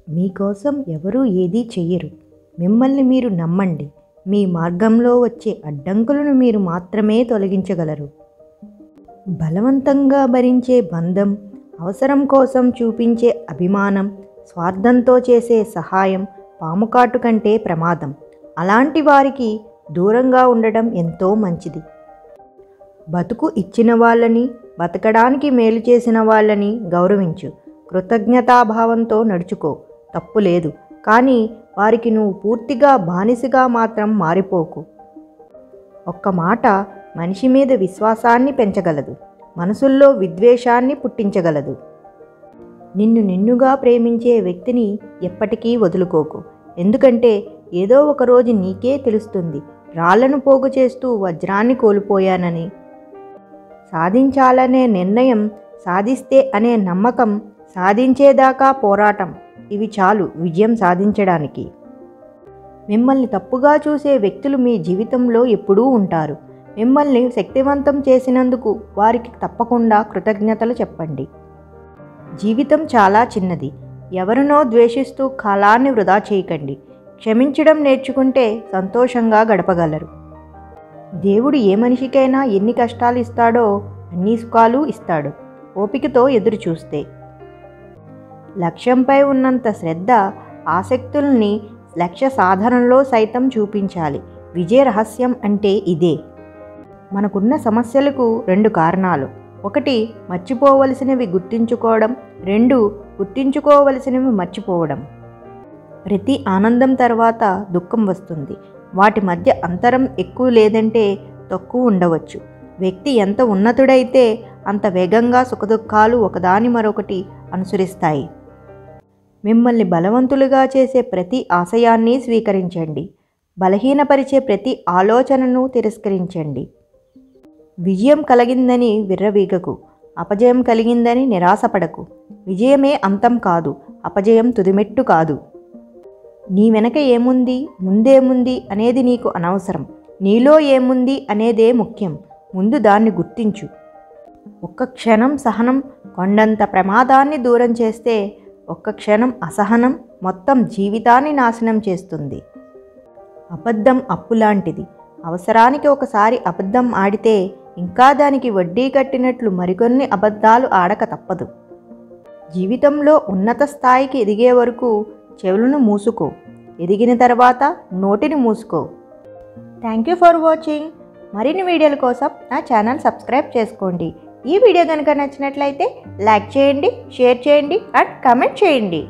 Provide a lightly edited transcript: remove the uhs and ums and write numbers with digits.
మీకోసం ఎవరూ ఏదీ చెయ్యరు. మిమ్మల్ని మీరు నమ్మండి. మీ మార్గంలో వచ్చే అడ్డంకులను మీరు మాత్రమే తొలగించగలరు. బలవంతంగా భరించే బంధం, అవసరం కోసం చూపించే అభిమానం, స్వార్థంతో చేసే సహాయం పాముకాటు కంటే ప్రమాదం. అలాంటి వారికి దూరంగా ఉండడం ఎంతో మంచిది. బతుకు ఇచ్చిన వాళ్ళని, బతకడానికి మేలు చేసిన వాళ్ళని గౌరవించు. కృతజ్ఞతాభావంతో నడుచుకో, తప్పు లేదు. కానీ వారికి నువ్వు పూర్తిగా బానిసగా మాత్రం మారిపోకు. ఒక్క మాట మనిషి మీద విశ్వాసాన్ని పెంచగలదు, మనసుల్లో విద్వేషాన్ని పుట్టించగలదు. నిన్నుగా ప్రేమించే వ్యక్తిని ఎప్పటికీ వదులుకోకు. ఎందుకంటే ఏదో ఒకరోజు నీకే తెలుస్తుంది, రాళ్లను పోగు చేస్తూ వజ్రాన్ని కోల్పోయానని. సాధించాలనే నిర్ణయం, సాధిస్తే అనే నమ్మకం, సాధించేదాకా పోరాటం, ఇవి చాలు విజయం సాధించడానికి. మిమ్మల్ని తప్పుగా చూసే వ్యక్తులు మీ జీవితంలో ఎప్పుడూ ఉంటారు. మిమ్మల్ని శక్తివంతం చేసినందుకు వారికి తప్పకుండా కృతజ్ఞతలు చెప్పండి. జీవితం చాలా చిన్నది. ఎవరినో ద్వేషిస్తూ కాలాన్ని వృధా చేయకండి. క్షమించడం నేర్చుకుంటే సంతోషంగా గడపగలరు. దేవుడు ఏ మనిషికైనా ఎన్ని కష్టాలు ఇస్తాడో అన్ని సుఖాలు ఇస్తాడు, ఓపికతో ఎదురు చూస్తే. లక్ష్యంపై ఉన్నంత శ్రద్ధ, ఆసక్తుల్ని లక్ష్య సాధనలో సైతం చూపించాలి. విజయ రహస్యం అంటే ఇదే. మనకున్న సమస్యలకు 2 కారణాలు. 1 మర్చిపోవలసినవి గుర్తించుకోవడం, 2 గుర్తించుకోవలసినవి మర్చిపోవడం. ప్రతి ఆనందం తర్వాత దుఃఖం వస్తుంది. వాటి మధ్య అంతరం ఎక్కువ లేదంటే తక్కువ ఉండవచ్చు. వ్యక్తి ఎంత ఉన్నతుడైతే అంత వేగంగా సుఖదుఖాలు ఒకదాని మరొకటి అనుసరిస్తాయి. మిమ్మల్ని బలవంతులుగా చేసే ప్రతి ఆశయాన్ని స్వీకరించండి. బలహీనపరిచే ప్రతి ఆలోచనను తిరస్కరించండి. విజయం కలిగిందని విర్రవీగకు, అపజయం కలిగిందని నిరాశపడకు. విజయమే అంతం కాదు, అపజయం తుదిమెట్టు కాదు. నీ వెనక ఏముంది, ముందేముంది అనేది నీకు అనవసరం. నీలో ఏముంది అనేదే ముఖ్యం. ముందు దాన్ని గుర్తించు. ఒక్క క్షణం సహనం కొండంత ప్రమాదాన్ని దూరం చేస్తే, ఒక్క క్షణం అసహనం మొత్తం జీవితాన్ని నాశనం చేస్తుంది. అబద్ధం అప్పులాంటిది. అవసరానికి ఒకసారి అబద్ధం ఆడితే ఇంకా దానికి వడ్డీ కట్టినట్లు మరికొన్ని అబద్ధాలు ఆడక తప్పదు. జీవితంలో ఉన్నత స్థాయికి ఎదిగే వరకు చెవులను మూసుకో, ఎదిగిన తర్వాత నోటిని మూసుకో. Thank you for watching. మరిన్ని వీడియోల కోసం నా ఛానల్ సబ్స్క్రైబ్ చేసుకోండి. ఈ వీడియో కనుక నచ్చినట్లయితే లైక్ చేయండి, షేర్ చేయండి అండ్ కామెంట్ చేయండి.